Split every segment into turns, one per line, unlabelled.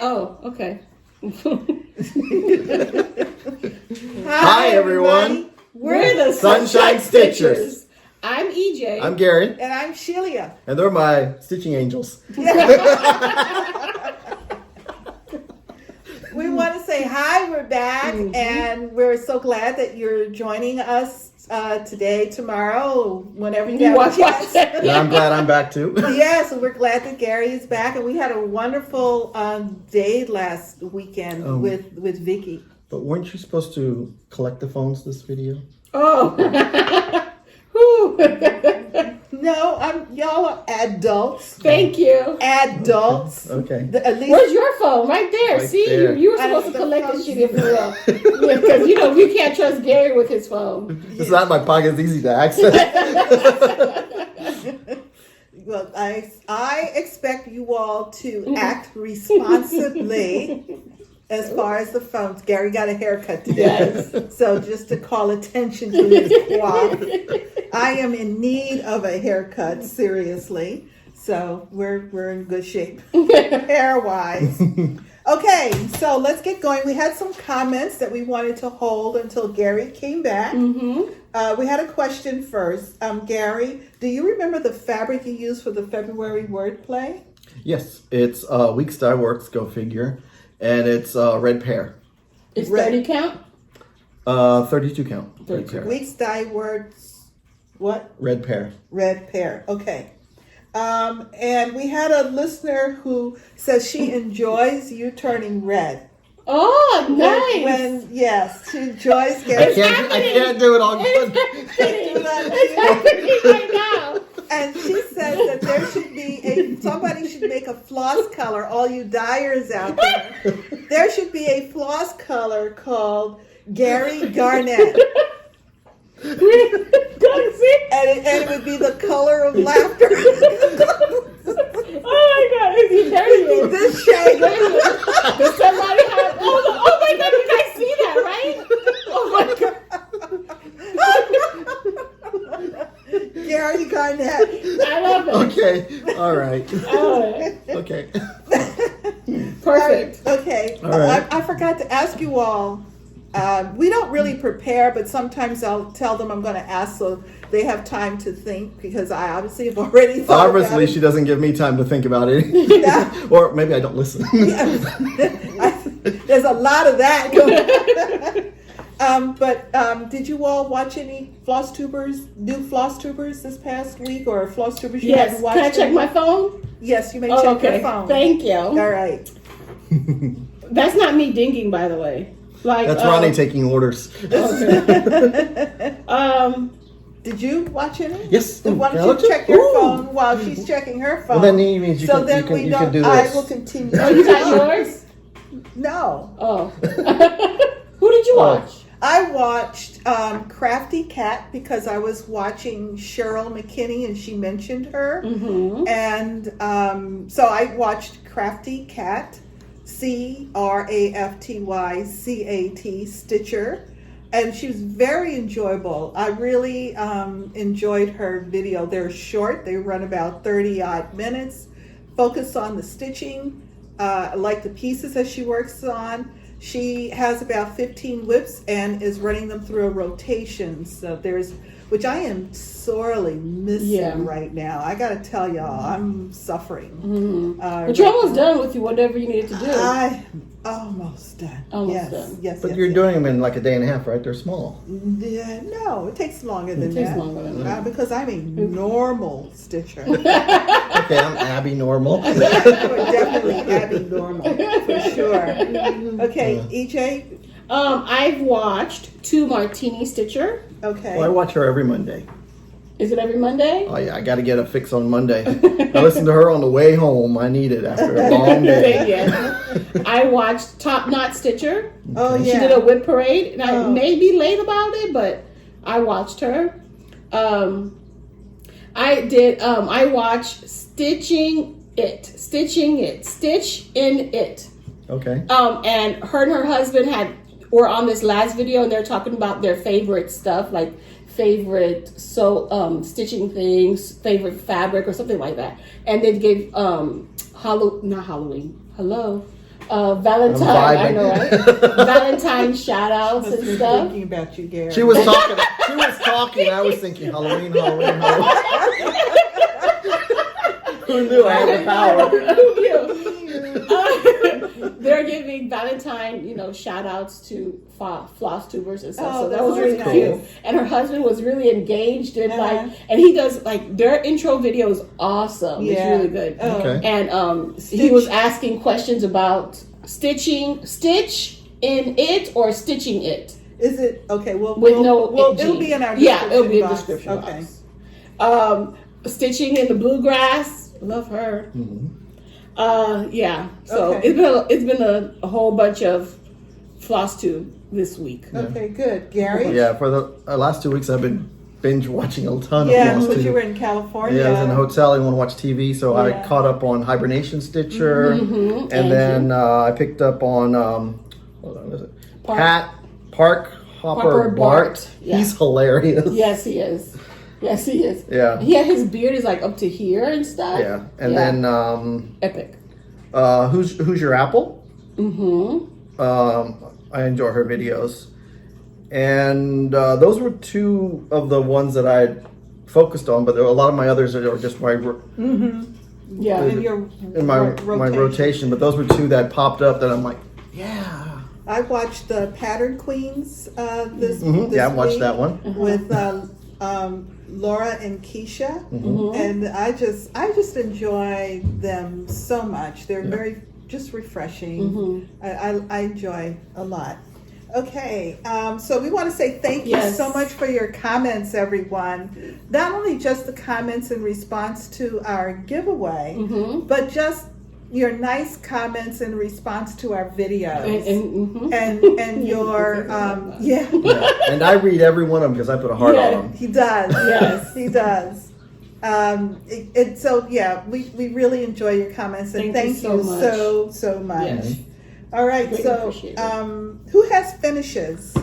Oh, okay.
Hi, everyone.
We're the
Sunshine Stitchers.
I'm EJ.
I'm Gary.
And I'm Shelia.
And they're my stitching angels.
We want to say hi, we're back, and we're so glad that you're joining us today, tomorrow, whenever you have a chance.
Yeah, I'm glad I'm back too.
Yes, we're glad that Gary is back, and we had a wonderful day last weekend with Vicky.
But weren't you supposed to collect the phones this video?
Oh.
No, y'all are adults.
Thank you.
Adults.
Okay.
At least,
where's your phone? Right there.
Right
See,
there.
you were supposed to collect this shit if you will. Because you can't trust Gary with his phone.
It's not in my pocket. It's easy to access.
well, I expect you all to act responsibly. As far as the phones, Gary got a haircut today.
Yes.
So just to call attention to his coif. I am in need of a haircut, seriously. So we're in good shape, hair-wise. Okay, so let's get going. We had some comments that we wanted to hold until Gary came back. We had a question first. Gary, do you remember the fabric you used for the February wordplay?
Yes, it's Weeks Dye Works, go figure. And it's red pear.
It's 30 count?
32 count.
32 count.
Weeks Dye Works, what?
Red pear.
Red pear, okay. And we had a listener who says she enjoys you turning red.
Oh, nice.
Yes, she enjoys
I can't do it all good.
It's happening right now.
And she says that there should be somebody should make a floss color, all you dyers out there. There should be a floss color called Gary Garnett. And it would be the color of laughter.
Oh my God, is he dirty?
This shade.
Does somebody have, oh my God, you guys see that, right? Oh my God.
Gary Garnett.
I love it.
Okay, all right. Okay.
Perfect.
Okay.
All right.
I forgot to ask you all. We don't really prepare, but sometimes I'll tell them I'm going to ask so they have time to think because I obviously have already thought about it.
She doesn't give me time to think about it.
Yeah.
Or maybe I don't listen.
There's a lot of that going on. But did you all watch any new Flosstubers this past week or Flosstubers you hadn't watched?
Can I check my phone?
Yes, you may check your phone.
Thank you.
All right.
That's not me dinging, by the way.
That's Ronnie taking orders.
Okay.
Did you watch any?
Yes.
Why don't you check your phone while she's checking her phone?
Well, then it means you can do this.
I will continue.
Oh, you got yours?
No.
Oh. Who did you watch?
I watched Crafty Cat because I was watching Cheryl McKinney and she mentioned her. And so I watched Crafty Cat, CRAFTYCAT, Stitcher. And she was very enjoyable. I really enjoyed her video. They're short. They run about 30 odd minutes. Focus on the stitching. I like the pieces that she works on. She has about 15 whips and is running them through a rotation. So which I am sorely missing right now. I got to tell y'all, I'm suffering.
But you're almost done with whatever you needed to do.
I'm almost done.
Almost done.
Yes,
But you're doing them in like a day and a half, right? They're small.
Yeah, no, it takes longer than that.
It takes longer than that.
Because I'm a normal stitcher.
Okay, I'm Abby Normal.
You're definitely Abby Normal, for sure. Okay, EJ?
I've watched 2 Martini Stitcher.
Okay.
Well, I watch her every Monday.
Is it every Monday?
Oh yeah, I got to get a fix on Monday. I listened to her on the way home. I need it after a long day.
I watched Top Knot Stitcher.
Oh yeah.
She did a whip parade, and I may be late about it, but I watched her. I watched Stitch in It.
Okay.
And her and her husband were on this last video, and they're talking about their favorite stuff, like favorite stitching things, favorite fabric, or something like that. And they gave Valentine, I know, right? Valentine shout outs and
Been
stuff.
thinking about you, Gary.
She was talking. I was thinking Halloween. Who knew I had the power?
They're giving Valentine, shout outs to Flosstubers and stuff.
Oh,
So that was really
that's
cute.
nice.
And her husband was really engaged in
Uh-huh.
and he does their intro video is awesome.
Yeah.
It's really good.
Oh.
Okay.
And he was asking questions about stitch in it or stitching it.
Is it okay? Well,
It'll
be in our
it'll be in the
box.
description
Okay.
box. Stitching in the bluegrass. Love her.
Mhm.
Yeah. So
Okay.
it's been a whole bunch of Flosstube this week.
Okay, good. Gary?
Yeah, for the last 2 weeks, I've been binge watching a ton
Yeah,
of
because you were
Flosstube.
in California.
Yeah, I was in a hotel. I didn't want to watch TV, so I
Yeah.
caught up on Hibernation Stitcher,
Mhm.
and then I picked up on hold on, is it Park Hopper
Hopper
Bart?
Bart. Yeah.
He's hilarious.
Yes, he is. Yes, he is.
Yeah.
Yeah, his beard is up to here and stuff.
Yeah, and then
Epic.
Hoosierapple.
Mm-hmm.
I enjoy her videos, and those were two of the ones that I focused on. But there were a lot of my others that are just
Yeah.
in my rotation. But those were two that popped up that I'm like, yeah.
I watched the Pattern Queens this
Yeah, I watched
week
that one.
with Laura and Keisha, and I just enjoy them so much. They're very just refreshing. I enjoy a lot. Okay, so we want to say thank you so much for your comments, everyone. Not only just the comments in response to our giveaway, but just your nice comments in response to our videos and your
And I read every one of them because I put a heart on them.
he does. Yes, he does. We really enjoy your comments and thank you so much.
Yes.
All right,
Greatly
so
appreciate
who has finishes?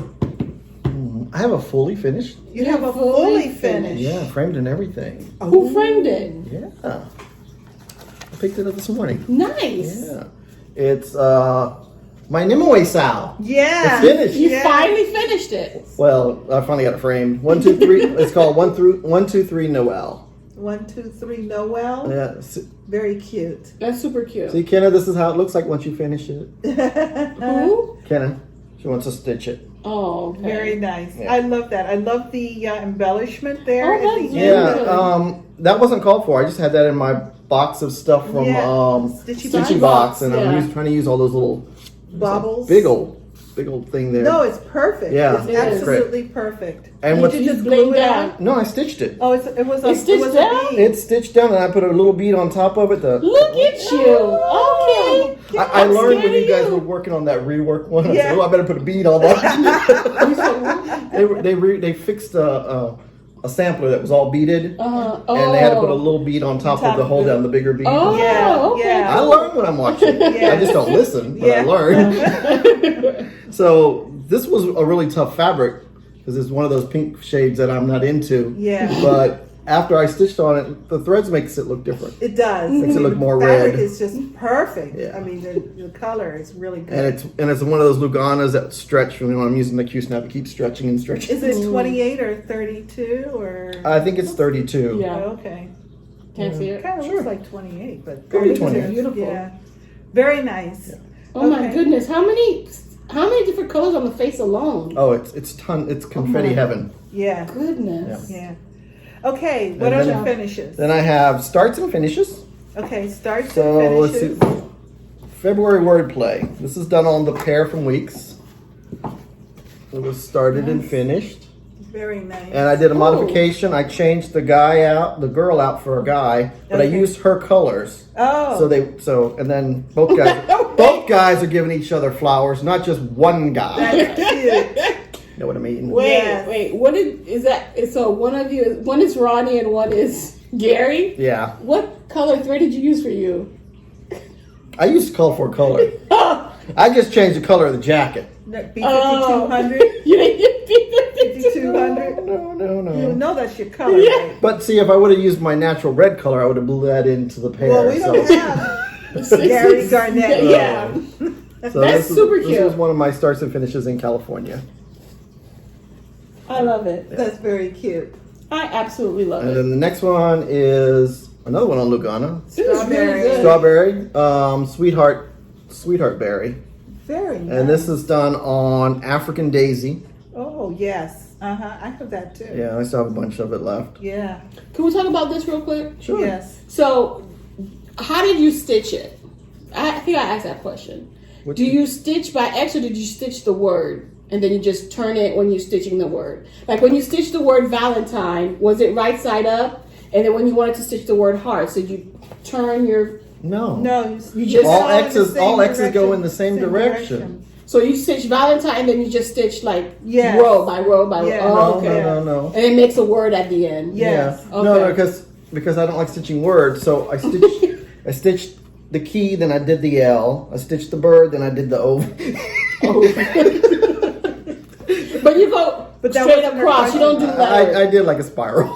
I have a fully finished.
You have a fully finished.
Yeah, framed and everything.
Who framed it?
Yeah. I picked it up this morning.
Nice.
Yeah. It's my Nimue Sal.
Yeah.
It's finished.
You finally finished it.
Well, I finally got it framed. 1, 2, 3. It's called 1, 2, 3 Noel.
1, 2, 3 Noel.
Yeah.
Very cute.
That's super cute.
See, Kenna, this is how it looks like once you finish it.
Who?
Kenna, she wants to stitch it.
Oh, okay.
Very nice.
Yeah.
I love that. I love the embellishment there
Oh,
at
that's
the
Yeah.
end.
That wasn't called for. I just had that in my box of stuff from
Stitchy
Box, and
Yeah.
I'm trying to use all those little
Baubles.
big old thing there.
No, it's perfect.
Yeah,
It's
it is.
absolutely perfect.
And
Did
what's
you just
blame
glue it
down?
on?
no, I stitched it.
Oh, it was a
It's stitched
it was
down?
a bead.
It's stitched down, and I put a little bead on top of it.
Look at you. Okay.
I
I'm
learned when
scared
you
of
guys
you.
were working on that rework one. I
Yeah.
said, "Oh, I better put a bead on that." they fixed a sampler that was all beaded, and they had to put a little bead on top of the hold down, the bigger bead.
Oh,
Yeah,
okay.
I learn when I'm watching.
Yeah.
I just don't listen, but
Yeah.
I learn. So this was a really tough fabric because it's one of those pink shades that I'm not into.
Yeah.
But after I stitched on it, the threads makes it look different.
It does.
Makes it look more
fabric
red.
is just perfect.
Yeah.
I mean, the color is really good.
And it's one of those Luganas that stretch when I'm using the Q-snap. It keeps stretching and stretching.
Is it 28 or 32 or?
I think it's 32.
Yeah.
Oh, okay.
Can't see it.
Kind of looks like 28, but
Could be
32.
28.
Beautiful.
Yeah. Very nice.
Yeah.
Oh my
Okay.
goodness. How many different colors on the face alone?
Oh, it's confetti heaven.
Yeah.
Goodness.
Yeah. Okay. What
And
are
then-
the finishes?
Then I have starts and finishes.
Okay. Starts
So
and
let's see.
finishes.
February wordplay. This is done on the pair from Weeks. It was started and finished.
Very nice.
And I did a modification. I changed the girl out for a guy, but I
Okay.
used her colors.
Oh.
And then both guys are giving each other flowers, not just one guy.
That's cute.
You know what I mean?
Yes.
Wait. What is that? So one is Ronnie and one is Gary.
Yeah.
What color thread did you use for you?
I used color for color. I just changed the color of the jacket.
B5200.
You didn't get
5200.
No.
You know that's your color, right?
But see, if I would have used my natural red color, I would have blew that into the pair.
Well, we don't have Gary Garnett.
Yeah.
So
That's super
This
cute.
is one of my starts and finishes in California.
I love it.
That's very cute.
I absolutely love
And
it.
then the next one is another one on Lugana.
This is really good.
Strawberry, sweetheart berry.
Very nice.
And this is done on African daisy.
Oh, yes. Uh-huh. I have that too.
Yeah, I still have a bunch of it left.
Yeah.
Can we talk about this real quick?
Sure.
Yes.
So, how did you stitch it? I think I asked that question.
What
Do
you-
you stitch by X or did you stitch the word and then you just turn it when you're stitching the word? Like when you stitch the word Valentine, was it right side up? And then when you wanted to stitch the word hearts, did you turn your...
No.
No,
You just-
All
go in the
X's
same
all X's go
direction.
in the same direction.
So you stitch Valentine and then you just stitch like
Yes.
row by row by row.
Yeah.
Oh,
No,
okay.
no.
And it makes a word at the end.
Yes.
Yeah.
Okay.
No, because I don't like stitching words, so I stitched the key, then I did the L. I stitched the bird, then I did the O.
But you go
But that
straight
wasn't her
across. You don't do letters.
I did like a spiral.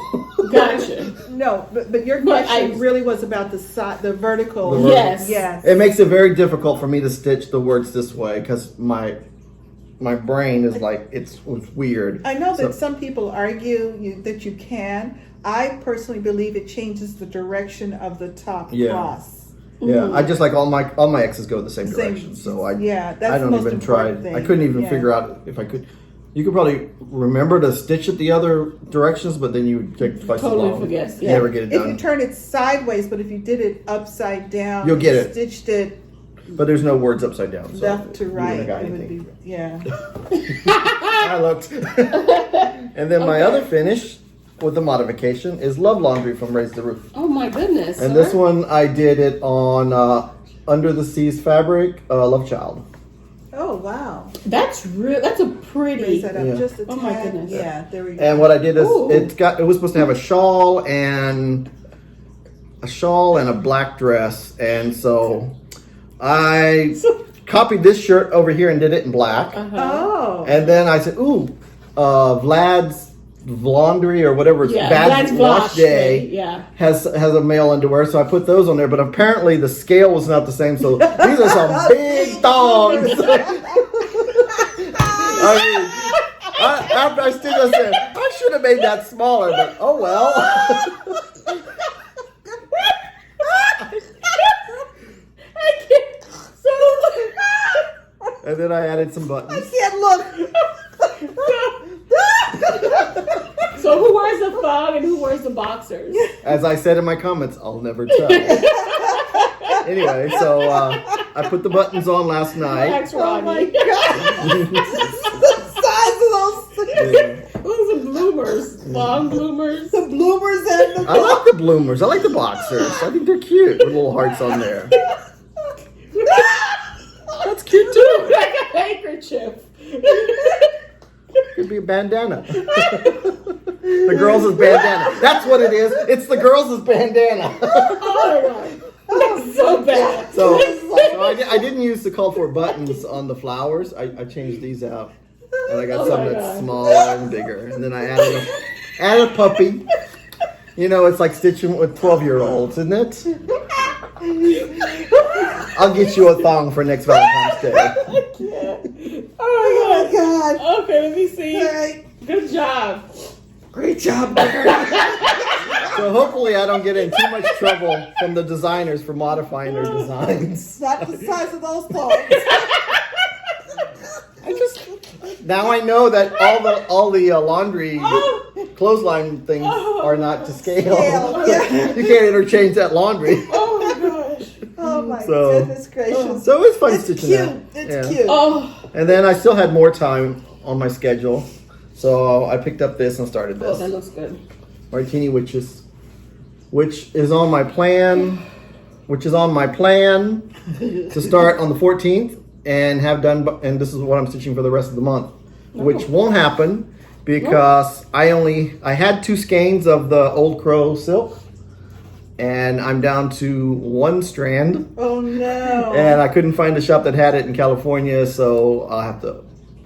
Gotcha.
No, but your
But
question
I-
really was about the side, the vertical.
The vertical.
Yes.
Yes.
It makes it very difficult for me to stitch the words this way because my brain is like it's weird.
I know that
So-
some people argue that you can. I personally believe it changes the direction of the top
Yeah.
cross.
Yeah, I just like all my X's go the same
Same-
direction, so I
yeah, that's
I
the
don't
most
even try.
important thing.
I couldn't even
Yeah.
figure out if I could. You could probably remember to stitch it the other directions, but then you would take twice
Totally
as long.
forget,
You
yeah.
never get it
If you
done.
turn it sideways, but if you did it upside down,
You'll get
you
it.
Stitched it
But there's no words upside down. So
left to
you
right.
wouldn't have got
It would
anything.
be, yeah.
I looked. And then my
Okay.
other finish with the modification is Love Laundry from Raise the Roof.
Oh my goodness.
And
sir.
this one I did it on Under the Seas fabric, Love Child.
Oh wow!
That's a pretty.
Raise that up
Yeah.
just a tad.
Oh, my goodness.
Yeah, there we go.
And what I did is
Ooh.
it was supposed to have a shawl and a black dress, and so I copied this shirt over here and did it in black.
Oh,
And then I said, "Ooh, Vlad's laundry or whatever it's
Vlad's
wash day
Yeah.
has a male underwear." So I put those on there, but apparently the scale was not the same. So these are some big thongs. I mean, after I stitched, I said I should have made that smaller, but oh well. And then I added some
I
buttons.
can't look.
So who wears the thong and who wears the boxers?
As I said in my comments, I'll never tell. Anyway, so I put the buttons on last night.
Thanks,
Oh my
Ronnie.
god! the size of those,
Yeah.
Those are bloomers. Thong bloomers.
the bloomers and the.
I like the bloomers. I like the boxers. I think they're cute with little hearts on there. That's cute too.
Like a handkerchief.
Could be a bandana. The girls' bandana. That's what it is. It's the girls' bandana.
Oh my god. That's so bad.
So I didn't use the call for buttons on the flowers. I changed these out. And I got
Oh
some
my
that's
God.
smaller and bigger. And then I added a puppy. You know, it's like stitching with 12-year-olds, isn't it? I'll get you a thong for next Valentine's Day.
I can't. Oh
Oh
my
my god!
god. Okay, let me see.
Right.
Good job.
Great job.
So hopefully I don't get in too much trouble from the designers for modifying their designs.
Not the size of those clothes.
Now I know that all the laundry clothesline things are not to scale.
Scale, yeah.
You can't interchange that laundry.
Oh my gosh.
Oh my
So-
goodness gracious!
So it's fun
It's
stitching
cute.
that.
It's
Yeah.
cute.
Oh,
And then I still had more time on my schedule, so I picked up this and started
oh, that
this
looks good.
Martini Witches, which is on my plan. To start on the 14th and have done, and this is what I'm stitching for the rest of the month, which won't happen because I had 2 skeins of the Old Crow silk, and I'm down to 1 strand,
Oh no!
and I couldn't find a shop that had it in California, so I'll have to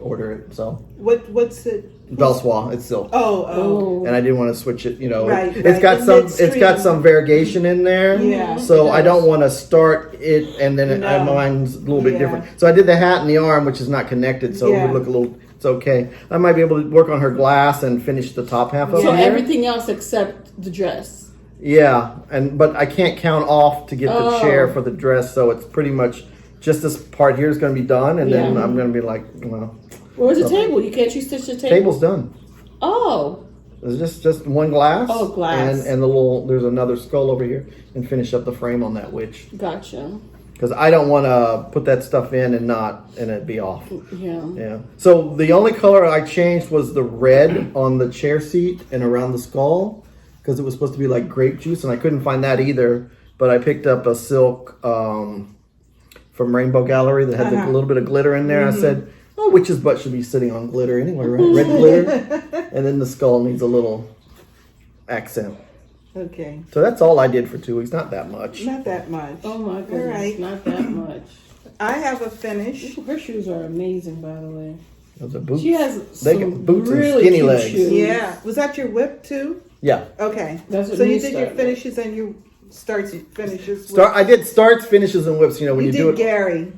order it. So
What's it?
Velsois, it's silk.
Oh.
And I didn't want to switch it. You know,
Right,
it's got
right.
it's got some variegation in there.
Yeah,
So
it
I
does.
don't want to start it and then
No.
mine's a little bit
Yeah.
different. So I did the hat and the arm, which is not connected, so it
Yeah.
would look a little. It's okay. I might be able to work on her glass and finish the top half of
So
it.
everything else except the dress.
Yeah, but I can't count off to get the
Oh.
chair for the dress, so it's pretty much just this part here is going to be done, and then
Yeah.
I'm going to be like, well,
Where's the table? Can't you stitch the table?
table's done.
Oh.
It's just one glass.
Oh, glass.
And the little, there's another skull over here, and finish up the frame on that witch.
Gotcha.
Because I don't want to put that stuff in and it be off.
Yeah.
Yeah. So the only color I changed was the red on the chair seat and around the skull, because it was supposed to be like grape juice, and I couldn't find that either. But I picked up a silk from Rainbow Gallery that had a little bit of glitter in there. I said, oh, witch's butt should be sitting on glitter anyway, right? Red glitter. And then the skull needs a little accent.
Okay.
So that's all I did for 2 weeks. Not that much.
Not that much.
Oh my goodness.
All right.
Not that much.
I have a finish.
Her shoes are amazing, by the way.
Those are boots.
She has
They
some
get boots and
really
skinny
cute
legs.
shoes.
Yeah. Was that your whip too?
Yeah.
Okay.
That's what
so you
you
did your
started.
finishes and you starts finishes.
I did starts, finishes, and whips. You know, when you,
You
do
did
it.
Gary.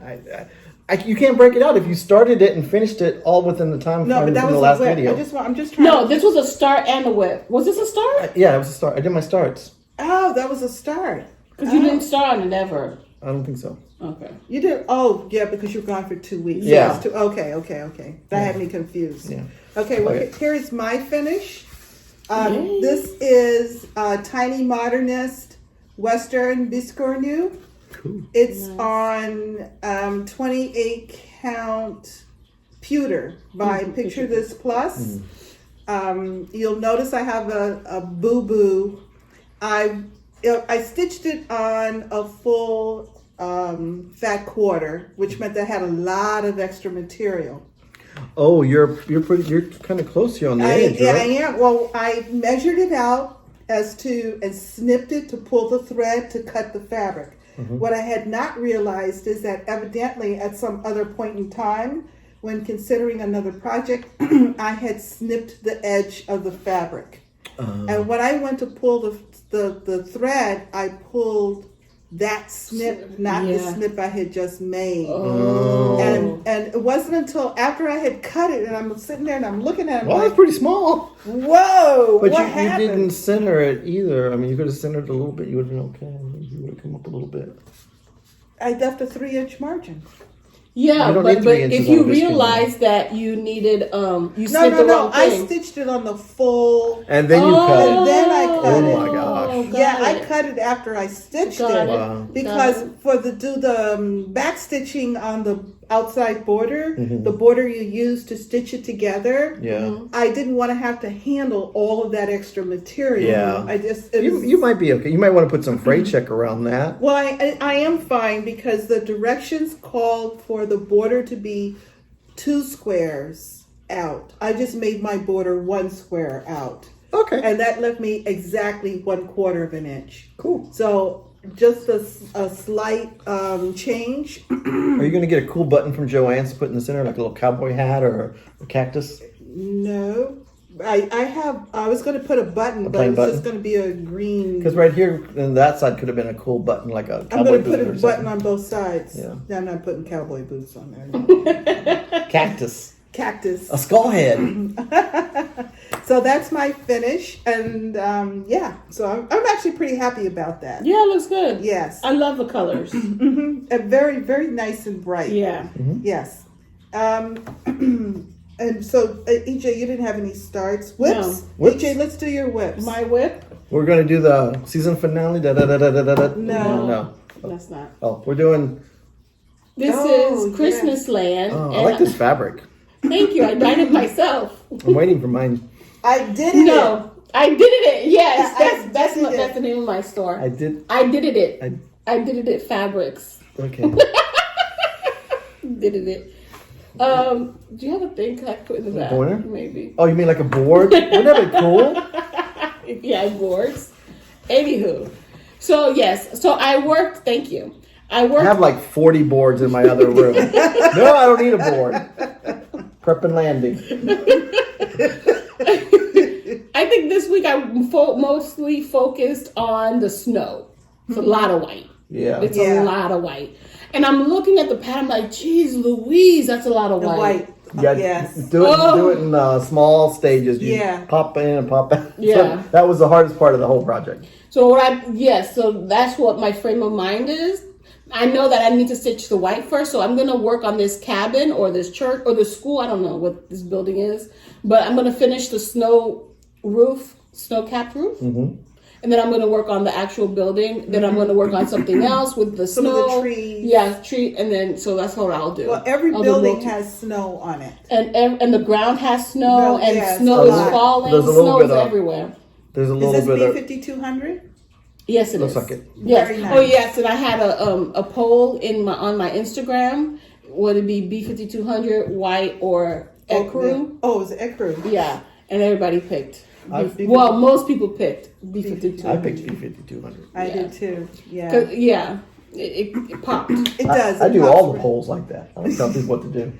You can't break it out if you started it and finished it all within the time
No,
frame
but that
from
was
the last
a whip.
video.
I'm just trying.
No, this was a start and a whip. Was this a start?
Yeah, it was a start. I did my starts.
Oh, that was a start.
Because you didn't start on it ever.
I don't think so.
Okay.
You did. Oh, yeah, because you were gone for 2 weeks.
Yeah.
So it's okay. That had me confused.
Yeah.
Okay. Well,
Okay.
here's my finish.
Yay.
This is Tiny Modernist Western Biscornu.
Cool.
It's on 28 count pewter by Picture This Plus. You'll notice I have a boo-boo. I stitched it on a full fat quarter, which meant that I had a lot of extra material.
Oh, you're kind of close here on the edge,
I
right?
am. Well, I measured it out and snipped it to pull the thread to cut the fabric. What I had not realized is that evidently at some other point in time, when considering another project, I had snipped the edge of the fabric. And when I went to pull the thread, I pulled that snip, not the snip I had just made.
Oh.
And it wasn't until after I had cut it, and I'm sitting there and I'm looking at it,
Well,
like,
that's pretty small.
whoa,
But
what
you
happened?
didn't center it either. I mean, you could have centered it a little bit. You would have been okay. You would have come up a little bit.
I left a 3-inch margin.
Yeah,
You don't
but
need 3 inches
if you
on a biscuit.
realized that you needed, you
No,
sent
no,
the
no.
wrong
I
thing.
stitched it on the full.
And then you cut
And
it.
then I cut
Oh
it.
my gosh.
got
Yeah, I
it.
cut it after I stitched
Got
it.
it.
Wow.
Because
Got it.
for the back stitching on the outside border, the border you use to stitch it together,
Yeah.
I didn't want to have to handle all of that extra material.
Yeah.
I just
You might be okay. You might want to put some freight check around that.
Well, I am fine because the directions called for the border to be 2 squares out. I just made my border 1 square out.
Okay.
And that left me exactly 1/4 of an inch.
Cool.
So just a slight change.
Are you going to get a cool button from Joann's to put in the center, like a little cowboy hat or a cactus?
No. I was going to put a button, but
plain
it's
button?
just going to be a green.
Because right here, on that side, could have been a cool button, like a
I'm
cowboy
going to
boot
put a
or
button
something.
on both sides.
Yeah.
No, I'm not putting cowboy boots on there.
Cactus.
Cactus.
A skull head.
So that's my finish, and so I'm actually pretty happy about that.
Yeah, it looks good.
Yes,
I love the colors.
and very, very nice and bright.
Yeah.
Yes. And so, EJ, you didn't have any starts. Whips?
No.
Whips?
EJ, let's do your whips.
My whip?
We're going to do the season finale.
No.
No.
That's not.
Oh, we're doing...
This
Oh,
is Christmas Land.
Oh, I
and
like this fabric.
Thank you. I dyed it myself.
I'm waiting for mine.
I did it.
No, I did it. Yes,
Yeah,
that's
did it.
that's the name of my store.
I did...
I did it.
I-
I did it Fabrics.
Okay.
Did it. Do you have a thing I put in the back?
pointer?
Maybe.
Oh, you mean like a board? Wouldn't that be cool?
If you had boards. Anywho. So yes. So I worked. Thank you. I
I
worked.
have like 40 boards in my other room. No, I don't need a board. Prep and landing.
I think this week I'm mostly focused on the snow. It's a lot of white.
Yeah.
It's a lot of white. And I'm looking at the pattern like, geez, Louise, that's a lot of white.
Yeah,
Yes.
do it in small stages. You pop in and pop out.
Yeah.
So that was the hardest part of the whole project.
So so that's what my frame of mind is. I know that I need to stitch the white first, so I'm going to work on this cabin or this church or the school. I don't know what this building is, but I'm going to finish the snow-capped roof.
Mm-hmm.
And then I'm going to work on the actual building. Then I'm going to work on something else with the
Some
snow.
of the trees.
Yeah, tree. And then, so that's what I'll do.
Well, every
I'll
building has snow on it.
And the ground has snow,
No,
and
yeah,
snow
it's a
is
lot.
falling.
There's a little
Snow
bit
is
of-
everywhere.
There's a
Is
little
this
bit of.
B5200?
Yes, it
Looks
is.
like it.
Yes.
Very nice.
Oh, yes. And I had a poll on my Instagram. Would it be B5200 white or ecru?
Oh, it's ecru.
Yeah, and everybody picked.
B5200.
Well, most people picked B5200.
I picked B5200.
I
Yeah.
did too. Yeah.
'Cause, yeah, it popped.
It does.
I
It
do
pops
all the
right-
polls like that. I don't tell people what to do.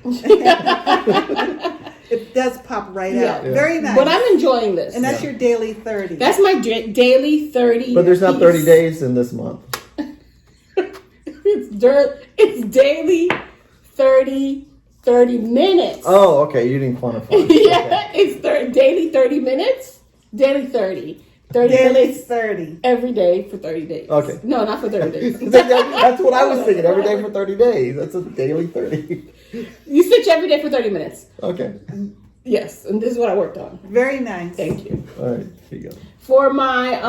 It does pop right
Yeah.
out.
Yeah.
Very nice.
But I'm enjoying this.
And that's your daily 30.
That's my daily 30.
But there's not
piece.
30 days in this month.
It's daily 30 minutes.
Oh, okay. You didn't quantify.
Yeah, it's daily 30 minutes. Daily 30. 30
daily
minutes
30.
every day for 30 days.
Okay.
No, not for 30 days.
That's what I was thinking. Every day for 30 days. That's a daily 30.
You stitch every day for 30 minutes.
Okay.
Yes, and this is what I worked on.
Very nice.
Thank you.
All right. Here you go.
For my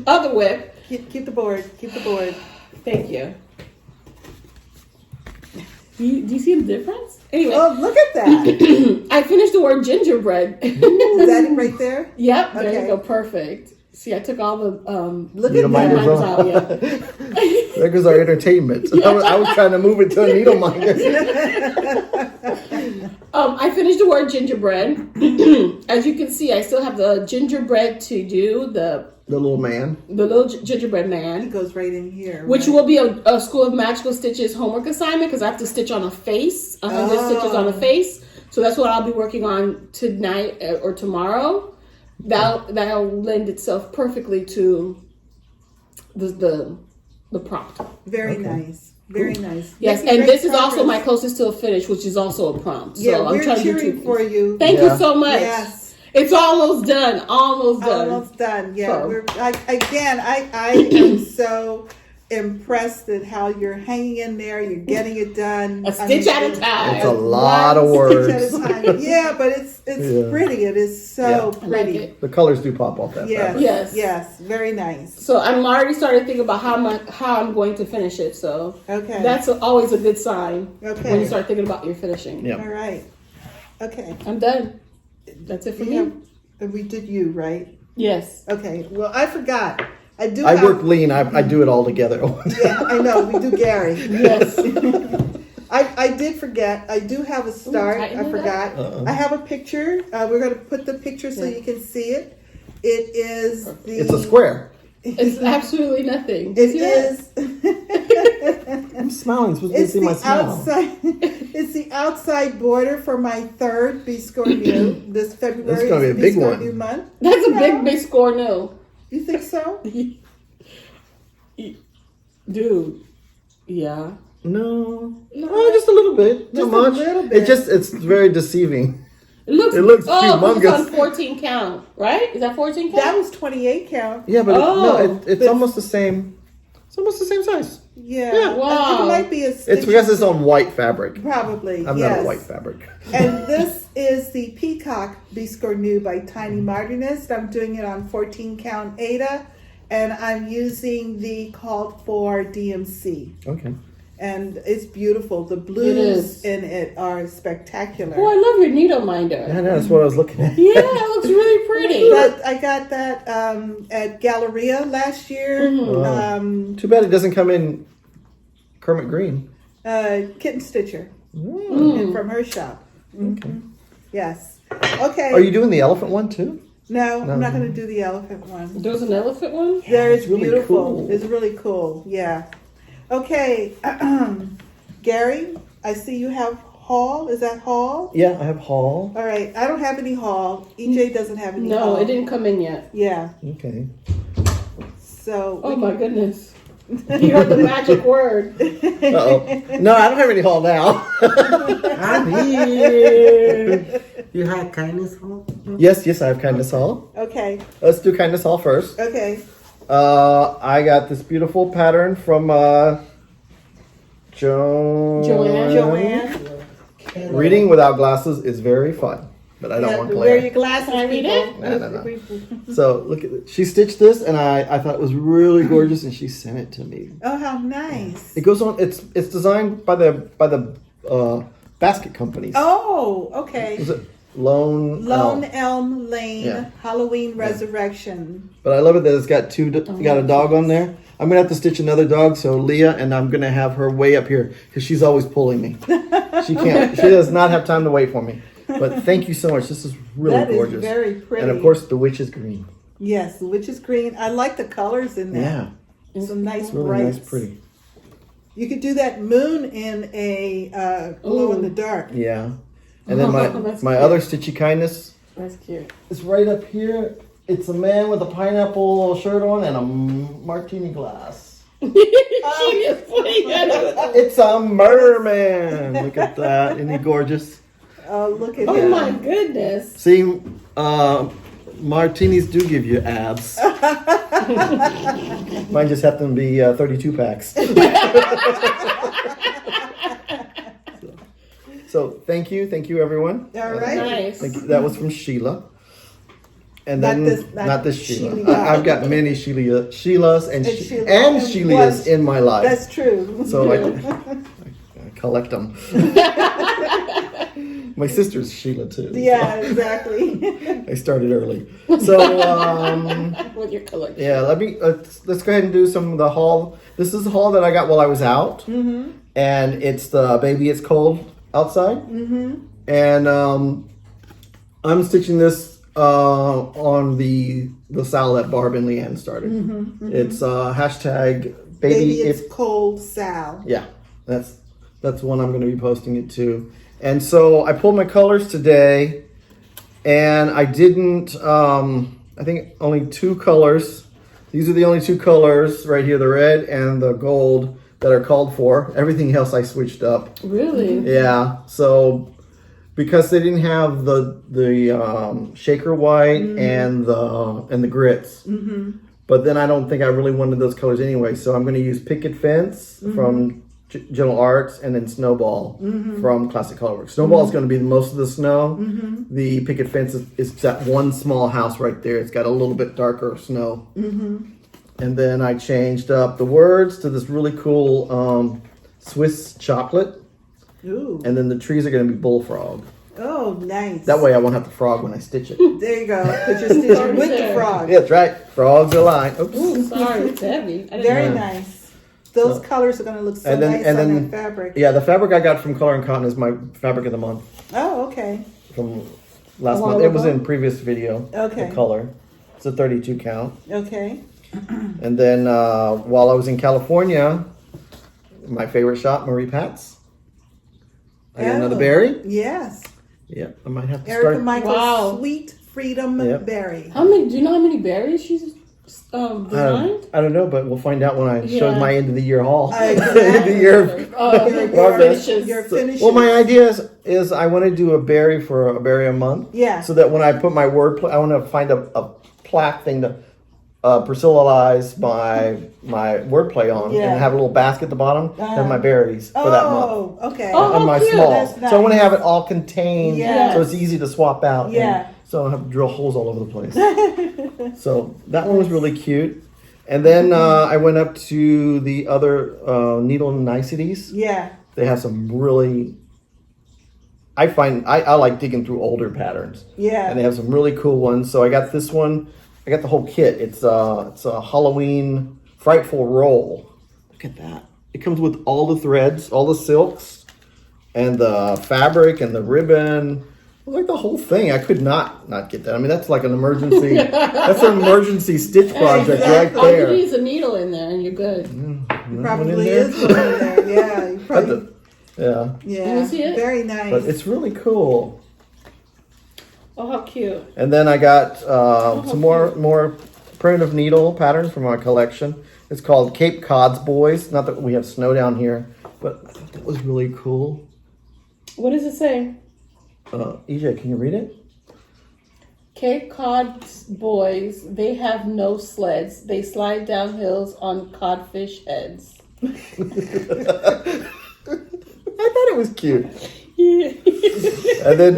other whip,
Keep the board. Keep the board.
thank you. Do you see the difference? Anyway,
Oh, look at that.
I finished the word gingerbread.
Is that it right there?
Yep, there
Okay.
you go, perfect. See, I took all the
Look
Needle
at
minders
that.
minders
on.
out, yeah.
There goes our entertainment. I was trying to move it to a needle minder.
I finished the word gingerbread. As you can see, I still have the gingerbread to do, the
little man.
little gingerbread
It
man,
goes right in here.
which
right?
will be a School of Magical Stitches homework assignment because I have to stitch on a face, 100 stitches on a face. So that's what I'll be working on tonight or tomorrow. That'll lend itself perfectly to the prompt.
Very
Okay.
nice. Very nice.
Yes,
Making
and
great
this is also my
progress.
closest to a finish, which is also a prompt. So
Yeah,
I'm
we're
trying to do
cheering
two.
for you.
Thank
Yeah.
you so much.
Yes.
It's almost done. Almost done.
Almost done. Yeah.
So.
I am so impressed at how you're hanging in there. You're getting it done.
A stitch at a time.
It's a lot of
one stitch
words.
at a time. Yeah, but it's
Yeah.
pretty. It is so
I like
pretty.
it.
The colors do pop off that
Yes.
fabric.
Yes.
Yes. Very nice.
So I'm already starting to think about how I'm going to finish it. So
Okay.
that's always a good sign
Okay.
when you start thinking about your finishing.
Yeah.
All right. Okay.
I'm done. That's it for me.
We did you, right?
Yes.
Okay. Well, I forgot. I do.
I
have,
work lean. I do it all together.
Yeah, I know. We do Gary.
Yes.
I did forget. I do have a start.
tighten
I
it
forgot.
Uh-uh.
I have a picture. We're going to put the picture so you can see it. It is the.
It's a square.
It's absolutely nothing.
It
See that?
is.
I'm smiling. Supposed to
It's
see my
the
smile.
outside. It's the outside border for my third BiscorNU this February.
That's gonna be a
is
big one.
BiscorNU month.
That's a
Yeah.
big Biscornu.
You think so?
Dude. Yeah.
No, just a little bit.
Just
Not
a
much.
little bit.
It's very deceiving.
It looks
humongous.
it's on 14 count, right? Is that 14 count?
That was 28 count.
Yeah, but it's
But-
almost the same. It's almost the same size.
Yeah.
Yeah.
Wow.
It might be a.
It's because it's on white fabric.
Probably.
I'm
yes.
not a white fabric.
And this is the Peacock Biscornu by Tiny Modernist. I'm doing it on 14 count Ada, and I'm using the called for DMC.
Okay.
And it's beautiful. The
It
blues
is.
in it are spectacular.
Oh, I love your needle minder.
Yeah, that's what I was looking at.
Yeah, it looks really pretty.
But I got that at Galleria last year.
Mhm.
Too bad it doesn't come in Kermit Green.
Kitten Stitcher
Mm.
and from her shop.
Okay.
Yes. Okay.
Are you doing the elephant one too?
No,
No.
I'm not going to do the elephant one.
There's an elephant one?
There is
it's really
beautiful.
cool.
It's really cool. Yeah. Okay. Gary, I see you have Hall. Is that Hall?
Yeah, I have Hall.
All right. I don't have any Hall. EJ doesn't have any Hall.
No, it didn't come in yet.
Yeah.
Okay.
So.
Oh my goodness. You heard the magic word.
Uh-oh. No, I don't have any Hall now.
I'm here. You have kindness hall?
Yes, I have Kindness Hall.
Okay.
Let's do Kindness Hall first.
Okay.
I got this beautiful pattern from
Joanne.
Reading without glasses is very fun, but I don't want
Wear
glare.
your glasses.
Can I read it?
No. So look at it. She stitched this, and I thought it was really gorgeous, and she sent it to me.
Oh, how nice.
It goes on. It's designed by the basket companies.
Oh, okay.
Is it Lone
Elm Lane
Yeah.
Halloween Resurrection.
But I love it that it's got got a dog on there. I'm gonna have to stitch another dog, so Leah, and I'm gonna have her way up here because she's always pulling me. She can't. She does not have time to wait for me. But thank you so much. This is really
That is
gorgeous.
very pretty.
And of course, the witch is green.
Yes, the witch is green. I like the colors in that.
Yeah,
Some nice
it's really
brights.
nice, pretty.
You could do that moon in a glow in the dark.
Yeah. And then
That's
my
cute.
other stitchy kindness
That's cute.
is right up here. It's a man with a pineapple shirt on and a martini glass.
She is putting that on.
It's a merman. Look at that. Isn't he gorgeous?
Oh, look at
Oh
that.
my goodness.
See, martinis do give you abs. Mine just happen to be 32 packs. So thank you everyone.
All right.
Nice.
Thank you. That was from Sheila. And
Not
then
this-
this Sheila.
Shelia.
I've got many Sheilas and
Sheila.
and
And
Shelias
one.
in my life.
That's true.
So I collect them. My sister's Sheila too.
Yeah, exactly.
I started early. So
With your collection.
yeah, let's go ahead and do some of the haul. This is the haul that I got while I was out, and it's the Baby It's Cold Outside, and I'm stitching this on the SAL that Barb and Leanne started. It's hashtag
Baby, it's cold, Sal.
Yeah, that's one I'm going to be posting it to. And so I pulled my colors today, and I didn't. I think only two colors. These are the only two colors right here: the red and the gold that are called for. Everything else I switched up.
Really?
Yeah. So because they didn't have the shaker white and the grits. But then I don't think I really wanted those colors anyway. So I'm going to use Picket Fence from Gentle Arts and then Snowball from Classic Colorworks. Snowball is going to be most of the snow. The Picket Fence is that one small house right there. It's got a little bit darker snow. And then I changed up the words to this really cool Swiss chocolate.
Ooh.
And then the trees are going to be bullfrog.
Oh, nice.
That way I won't have the frog when I stitch it.
There you go. Put your stitching with the frog.
Yeah, that's right. Frogs align. Oops.
Ooh, sorry, it's heavy. I didn't
Very
know.
nice. Those colors are going to look so
And then-
nice
and
on
then-
that fabric.
Yeah, the fabric I got from Color and Cotton is my fabric of the month
Oh, okay.
from last
A while
month. It was
ago?
in previous video.
Okay.
The color. It's a 32 count.
Okay.
And then while I was in California, my favorite shop, Marie Pat's. I got another
Oh,
berry.
Yes.
Yep, I might have to
Erica
start.
Michael's
Wow.
Sweet Freedom
Yep.
Berry.
How many? Do you know how many berries she's designed?
I don't know, but we'll find out when I show
Yeah.
my end of the year haul.
Exactly.
End of the year. progress.
Your finishes.
Well, my idea is I want to do a berry for a berry a month.
Yeah.
So that when I put my wordplay, I want to find a plaque thing to Priscilla-ize my wordplay on,
Yeah.
and have a little basket at the bottom, have my berries for that month.
Oh, okay.
Oh,
On my
cute.
small.
That's
So I want to
nice.
have it all contained,
Yeah.
so it's easy to swap out.
Yeah.
And so I don't have to drill holes all over the place. So that one was really cute. And then I went up to the other Needle Niceties.
Yeah.
They have some really. I like digging through older patterns.
Yeah.
And they have some really cool ones. So I got this one. I got the whole kit. It's a Halloween Frightful Roll. Look at that. It comes with all the threads, all the silks, and the fabric and the ribbon. Like the whole thing. I could not get that. I mean, that's like an emergency. That's an emergency stitch project right
All you
there.
need is a needle in there, and you're good.
One in
Probably
there.
is one in there. Yeah. You
Had
probably,
to Yeah.
Yeah,
Let me see it.
very nice.
But it's really cool.
Oh, how cute.
And then I got some more primitive needle patterns from our collection. It's called Cape Cod's Boys. Not that we have snow down here, but I thought that was really cool.
What does it say?
EJ, can you read it?
Cape Cod boys, they have no sleds. They slide down hills on codfish heads.
I thought it was cute.
Yeah.
And then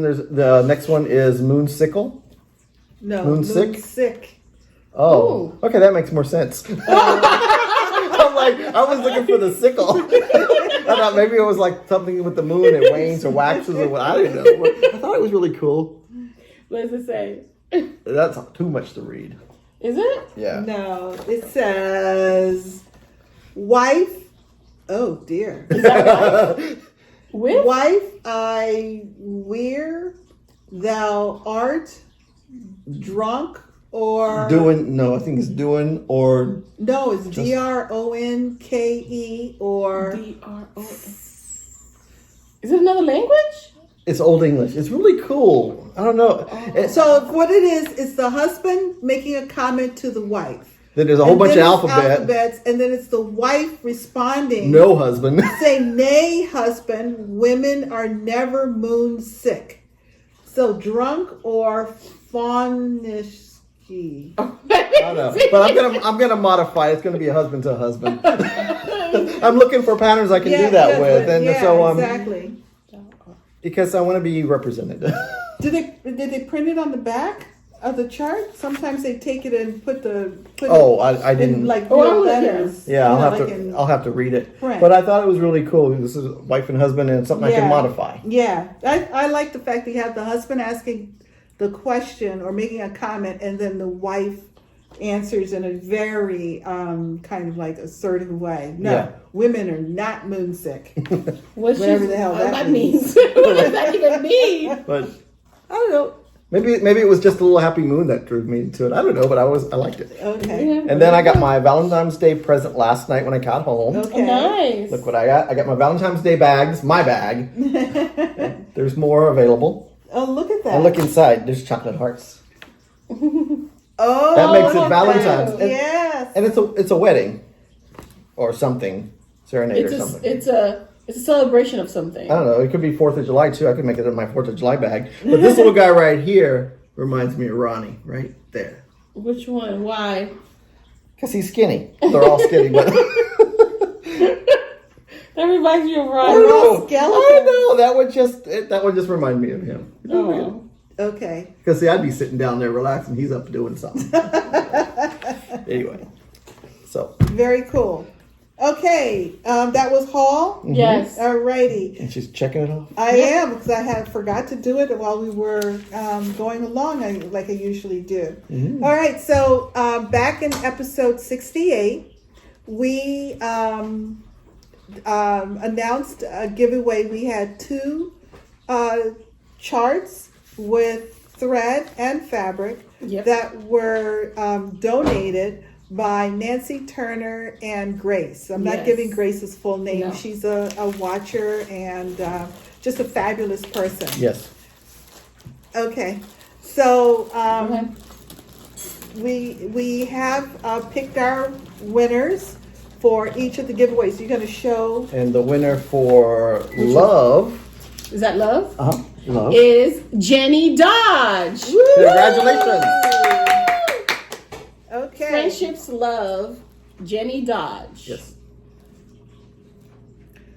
there's the next one is Moonsickle.
no,
Moonsick?
Moonsick.
Oh, okay, that makes more sense. I'm like, I was looking for the sickle. I thought maybe it was like something with the moon. It wanes or waxes or what. I didn't know. I thought it was really cool.
What does it say?
That's too much to read.
Is it?
Yeah.
No, it says wife. Oh dear.
With?
Wife, I wear, thou art drunk or
No, I think it's doing or
no, it's DRONKE or
DRO. Is it another language?
it's Old English. It's really cool. I don't know.
so what it is the husband making a comment to the wife.
Then there's a whole bunch of
then it's
alphabets.
and then it's the wife responding.
No husband.
Saying, nay, husband, women are never moon sick. So drunk or faunish.
I don't know. But I'm gonna modify it. It's gonna be a husband to a husband. I'm looking for patterns I can do that with, and so
exactly.
Because I want to be represented.
Did they print it on the back of the chart? Sometimes they take it and put I
didn't.
in like
Oh,
real
I'm
letters.
Yeah, I'll have to read it.
print.
But I thought it was really cool. This is wife and husband, and something I can modify.
Yeah, I like the fact that you have the husband asking the question or making a comment, and then the wife answers in a very kind of like assertive way. No,
Yeah.
women are not moonsick.
Whatever
the hell that
means. What does that even mean?
But I don't know. Maybe it was just a little happy moon that drew me to it. I don't know, but I liked it.
Okay.
Yeah.
And then I got my Valentine's Day present last night when I got home.
Okay.
Oh, nice.
Look what I got. I got my Valentine's Day bags, my bag. There's more available.
Oh, look at that.
And look inside. There's chocolate hearts.
Oh,
That makes it
look at
Valentine's.
that.
And-
Yes.
And it's a wedding or something. Serenade or something.
It's a celebration of something.
I don't know. It could be 4th of July too. I could make it in my 4th of July bag. But this little guy right here reminds me of Ronnie right there.
Which one? Why?
Because he's skinny. They're all skinny, but
That reminds me of
I
Ron.
know.
skeletons.
I know. That one just reminded me of him.
Oh.
Okay.
Because see, I'd be sitting down there relaxing. He's up doing something. Anyway, so
Very cool. Okay, that was Hall.
Yes.
Alrighty.
and she's checking it off.
I am, because I had forgot to do it while we were going along, like I usually do. All right, so back in episode 68, we announced a giveaway. We had 2 charts with thread and fabric that were donated by Nancy Turner and Grace. I'm not
Yes.
giving Grace's full name.
No.
She's a watcher and just a fabulous person.
Yes.
Okay, so
Okay.
we have picked our winners for each of the giveaways. You're going to show.
And the winner for love,
Is that love?
love.
Is Jenny Dodge.
Congratulations.
Okay.
Friendships Love, Jenny Dodge.
Yes.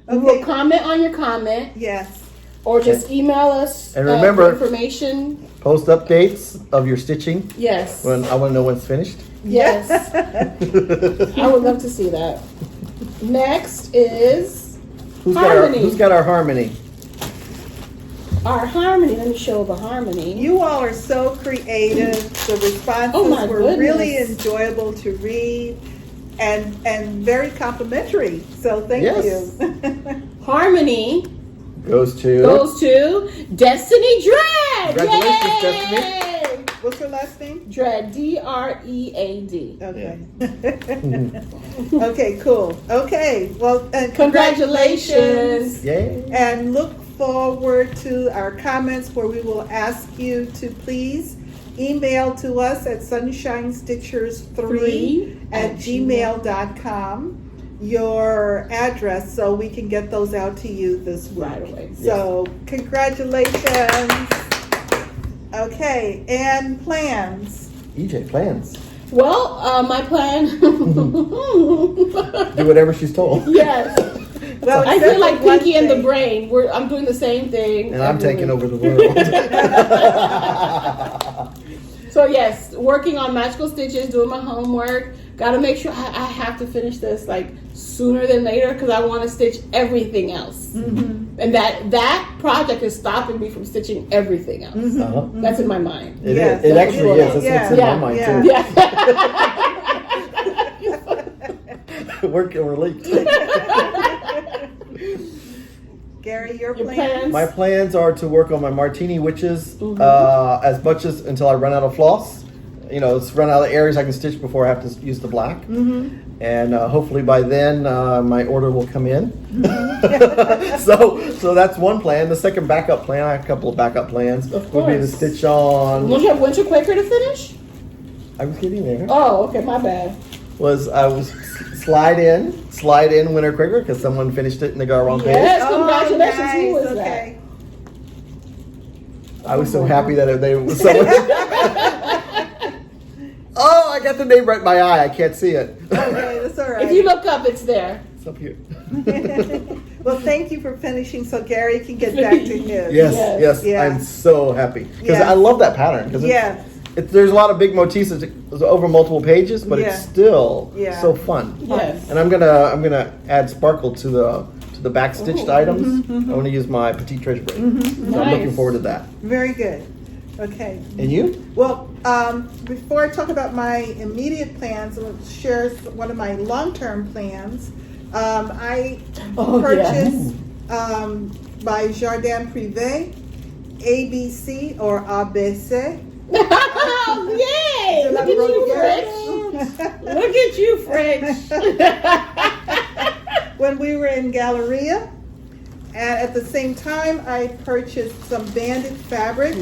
We will comment on your comment
Yes.
or just email us
And remember-
for information.
Post updates of your stitching.
Yes.
When I want to know when it's finished.
Yes. I would love to see that. Next is Harmony.
Who's got our harmony?
our harmony. Let me show the harmony.
You all are so creative. The responses
Oh my
were really
goodness.
enjoyable to read and very complimentary. So thank
Yes.
you.
Harmony
Goes to
goes to Destiny Dread.
Congratulations,
Yay!
Destiny.
What's her last name?
Dread, D-R-E-A-D.
Okay. Okay, cool. Okay, well, and
Congratulations.
Yay.
And look forward to our comments where we will ask you to please email to us at sunshinestitchers3@gmail.com your address so we can get those out to you this week.
Right away.
So, congratulations. Okay, and plans.
EJ, plans.
Well, my plan.
Do whatever she's told.
Yes.
Well,
I
except
feel like
for one
Pinky and the
thing.
Brain. I'm doing the same thing.
And I'm
every
taking
week.
over the world.
So yes, working on magical stitches, doing my homework. Got to make sure I have to finish this like sooner than later because I want to stitch everything else.
Mm-hmm.
And that project is stopping me from stitching everything else.
Uh-huh.
That's in my mind.
It
Yes,
is. It actually is. That's
yeah.
what's in
Yeah.
my mind
Yeah.
Yeah.
too. We're leaked.
Gary, your
Your
plans?
plans?
My plans are to work on my martini witches as much as until I run out of floss. You know, it's run out of areas I can stitch before I have to use the black.
Mm-hmm.
And hopefully by then my order will come in.
Mm-hmm.
so that's one plan. The second backup plan, I have a couple of backup plans.
Of
Would be to
course.
stitch on.
Don't you have Winter Quaker to finish?
I was getting there.
Oh, okay, my bad.
I was slide in Winter Quicker because someone finished it and they got a wrong page.
Yes, congratulations.
Oh,
Who was
nice.
that?
Okay.
I was so happy that they was someone. Oh, I got the name right in my eye. I can't see it.
Okay, that's all right.
If you look up, it's there.
It's up here.
Well, thank you for finishing so Gary can get back to his.
Yes,
Yeah.
I'm so happy because
Yeah.
I love that pattern because
Yeah.
there's a lot of big motifs over multiple pages, but
Yeah.
it's still
Yeah.
so fun.
Yes.
And I'm gonna add sparkle to the back stitched items. I want to use my petite treasure break. So I'm looking
Nice.
forward to that.
Very good. Okay.
And you?
Well, before I talk about my immediate plans, I'll share one of my long-term plans. I purchased by Jardin Privé, ABC or ABC.
Oh, yay! Look at you, French. Look at you, French.
When we were in Galleria. And at the same time, I purchased some banded fabric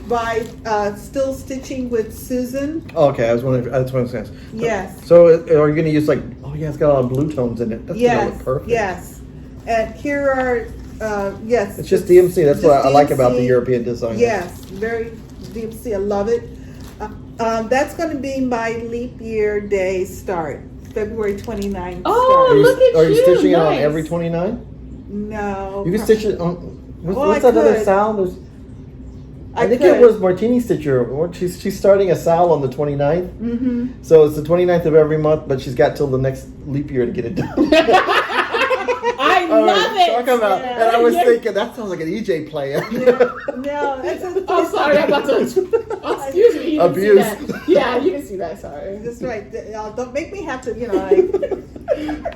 by Still Stitching with Susan.
Oh, okay, I was wondering. That's what I was going to ask.
Yes.
So, are you going to use like? Oh, yeah, it's got a lot of blue tones in it. That's going to look perfect.
Yes. And here are yes.
It's just DMC. That's what I like about the
DMC.
European design.
Yes, very DMC. I love it. That's going to be my leap year day start, February 29th.
Oh,
start.
look at
Are you
you,
stitching it on
nice.
every 29?
No.
You can stitch it on.
Well,
What's
I
that other
could.
Sal? I think
could.
it was Martini Stitcher. She's starting a Sal on the 29th.
Mm-hmm.
So it's the 29th of every month, but she's got till the next leap year to get it done.
I love it.
Talk about, and I was thinking that sounds like an EJ plan.
No, it's
Oh, sorry, I'm about to. Oh, excuse me. You didn't see
Abuse.
that. Yeah, you didn't see that. Sorry.
That's right. Don't make me have to, like,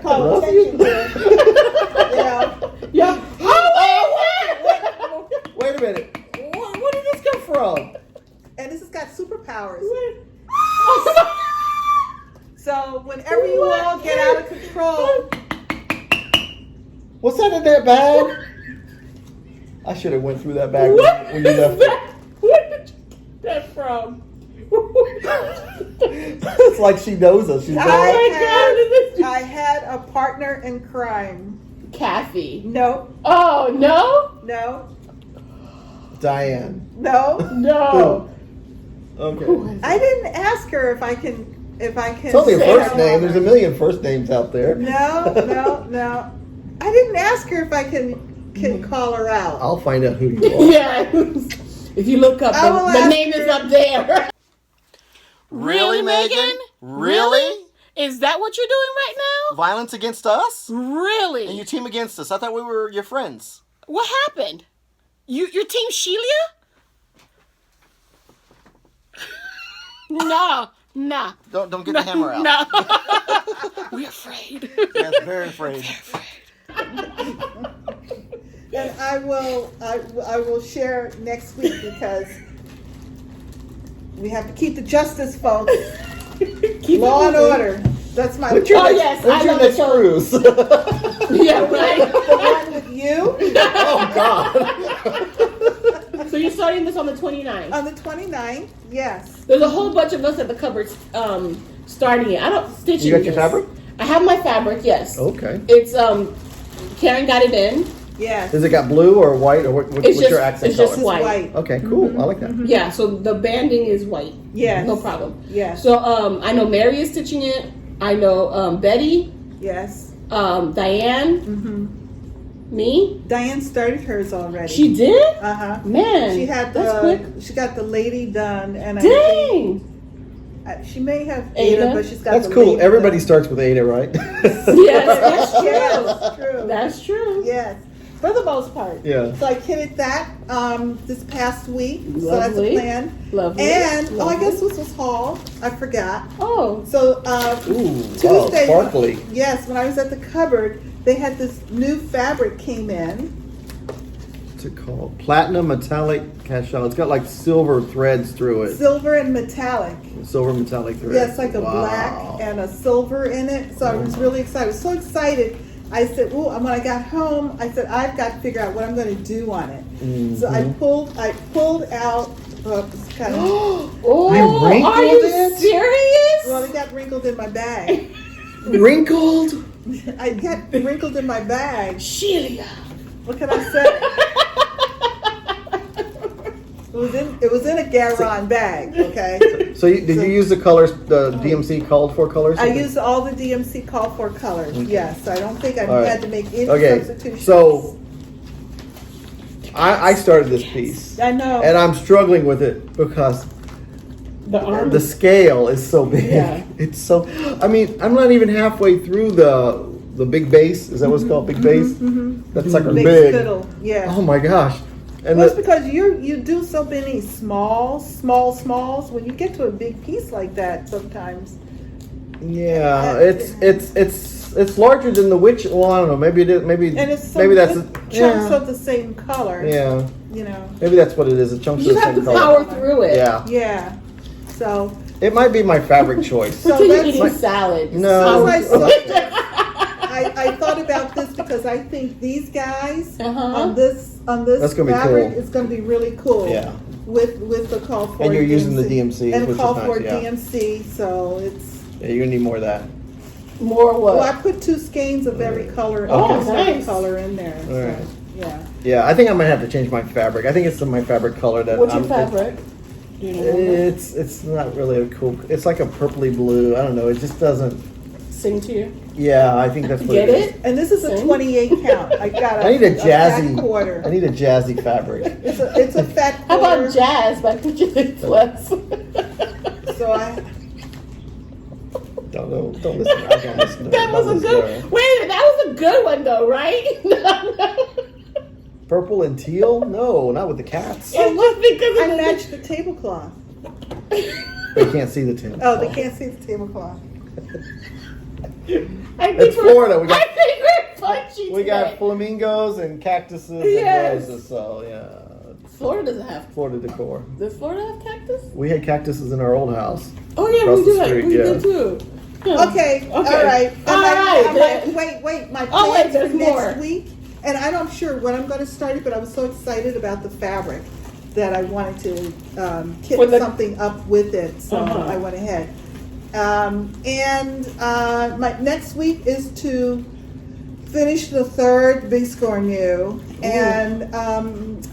call attention to it.
Yeah.
Wait a minute. Where did this come from?
And this has got superpowers.
Wait.
So whenever you all get out of control,
What's that in that bag? I should have went through that bag
What
when you
is
left.
that? Where did you get that from?
It's like she knows us. She's
Oh
like,
I had a partner in crime.
Kathy.
No,
Oh, no?
no,
Diane.
no.
No.
Okay.
I didn't ask her if I can.
It's only a
say
first
her
name.
name.
There's a million first names out there.
No. I didn't ask her if I can call her out.
I'll find out who you are.
Yeah. If you look up,
I will
the
ask
name
her.
is up there.
Really, Megan? Really?
Is that what you're doing right now?
Violence against us?
Really?
And you team against us? I thought we were your friends.
What happened? Your team Shelia? No.
Don't get the hammer out.
No. We're afraid.
Yes, very afraid.
And I will share next week because We have to keep the justice, folks.
Keep
Law
it
and
moving.
order. That's my.
Oh, yes, I
When's your
love the
next
show.
cruise?
Yeah, right.
The one with you
Oh God.
So you're starting this on the 29th.
on the 29th. Yes.
There's a whole bunch of us at the cupboard starting it. I don't stitching.
You got your
this.
fabric?
I have my fabric. Yes.
Okay.
It's Karen got it in.
Yes.
Is it got blue or white or what's
It's
your
just-
accent
it's just
color?
white.
White.
Okay, cool. I like that.
Yeah. So the banding is white.
Yes.
No problem.
Yes.
So I know Mary is stitching it. I know Betty,
Yes.
Diane, me.
Diane started hers already.
She did.
Mm-hmm.
Man,
She had
that's quick.
She got the lady done, and I
Dang.
think she may have Ada,
Ada?
but she's got
That's
the
cool.
lady
Everybody
done.
starts with Ada, right?
Yes, that's true.
Yes, true.
That's true.
Yes, for the most part.
Yeah.
So I kitted that this past week. So that's
Lovely.
a plan.
Lovely.
And I
Lovely.
guess this was haul. I forgot.
Oh,
So
Ooh,
Tuesday,
wow, sparkly.
yes, when I was at the cupboard, they had this new fabric came in.
What's it called? Platinum metallic cashel. It's got like silver threads through it.
Silver and metallic.
Silver metallic threads.
Yes, like a
Wow.
black and a silver in it. So I was really excited. I was so excited. I said, "Ooh!" When I got home, I said, "I've got to figure out what I'm going to do on it." So I pulled out. It's kind of,
oh,
You wrinkled
are you
it?
serious?
well, it got wrinkled in my bag.
Wrinkled.
I got wrinkled in my bag.
Shelia.
What can I say? It was in a Garon bag. Okay.
So did you use the colors the DMC called for colors?
I used all the DMC call for colors. Yes, I don't think I
All right.
had to make any
Okay,
substitutions.
so I started this piece
I know.
and I'm struggling with it because
The arm.
the scale is so big.
Yeah.
It's so. I mean, I'm not even halfway through the big base. Is that what it's called? Big base. That's like a
Big
big.
spittle. Yeah.
Oh my gosh! And
Well, it's because you do so many smalls. When you get to a big piece like that, sometimes.
yeah, it's larger than the witch. Well, I don't know. Maybe it is. Maybe
And it's
maybe that's
chunks
yeah.
of the same color.
Yeah,
You know.
maybe that's what it is. A chunks
You
of the
have
same
to
color.
power through it.
Yeah,
Yeah. So.
it might be my fabric choice.
So
Pretend you're
that's
eating salad.
No.
I thought about this because I think these guys on this
That's gonna be
fabric
cool.
is going to be really cool.
Yeah.
With the call for
And you're using the DMC,
and
which is
call
nice,
for
yeah.
DMC, so it's.
Yeah, you're gonna need more of that.
More what?
Well, I put 2 skeins of every color,
Oh,
almost every
nice.
color in there.
All
So,
right.
yeah.
Yeah, I think I might have to change my fabric. I think it's my fabric color that.
What's your
I'm-
fabric? Do you know?
It's not really a cool. It's like a purpley blue. I don't know. It just doesn't.
Sing to you.
Yeah, I think that's what
Get
it is.
it?
And this is a
Same.
28 count. I got
I need a
fat
jazzy.
quarter.
I need a jazzy fabric.
It's a fat
How
quarter.
about jazz by Picture Flex?
So I.
Don't know. Don't listen. I don't listen to
That
her.
was
Don't
a
listen
good.
to her.
Wait a minute, that was a good one though, right?
Purple and teal? No, not with the cats.
It's just because
I
of the-
matched the tablecloth.
They can't see the teal.
Oh, they can't see the tablecloth.
I think
It's
we're-
Florida. We got-
I think we're punchy
We got
today.
flamingos and cactuses
Yes.
and roses. So yeah,
Florida doesn't have.
Florida decor.
Does Florida have cactus?
We had cactuses in our old house.
Oh yeah,
Across
we
the
do.
street,
We
yeah.
do too. Yeah.
Okay, all
Okay.
right.
All right.
Wait. My
Oh, wait,
plans
there's
for next
more.
week, and I'm not sure when I'm going to start it, but I was so excited about the fabric that I wanted to kit
For the-
something up with it, so
Uh-huh.
I went ahead. My next week is to finish the 3rd BiscorNU, and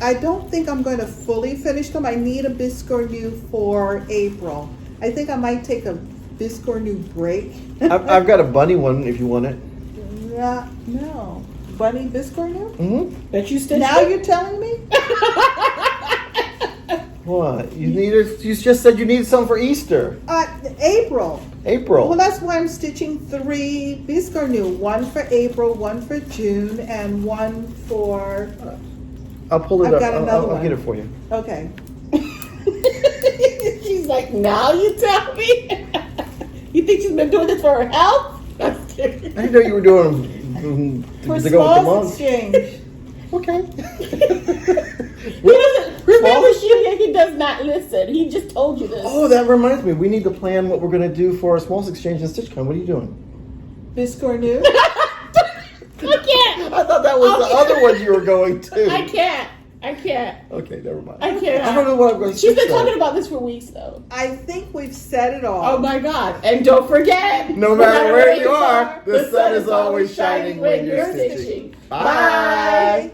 I don't think I'm going to fully finish them. I need a BiscorNU for April. I think I might take a BiscorNU break.
I've got a bunny one if you want it.
No. Bunny BiscorNU?
Mm-hmm.
That you stitched.
Now you're telling me?
What? You just said you needed some for Easter.
April.
April.
Well, that's why I'm stitching 3 BiscorNU. 1 for April, 1 for June, and 1 for...
I'll pull it
I've
up.
got another
I'll get
one.
it for you.
Okay.
She's like, now you tell me. You think she's been doing this for her health? I'm kidding.
I didn't know you were doing
For
to go with the
smalls
month.
exchange.
Okay.
Remember, Shelia, he does not listen. He just told you this.
Oh, that reminds me. We need to plan what we're going to do for our Smalls Exchange and StitchCon. What are you doing?
Biscornu.
I can't.
I thought that was the other one you were going to.
I can't.
Okay, never mind.
I can't.
I don't know what I'm going to
She's been
though.
talking about this for weeks, though.
I think we've said it all.
Oh my God. And don't forget,
No matter where you are, the sun is always shining when you're stitching. Bye.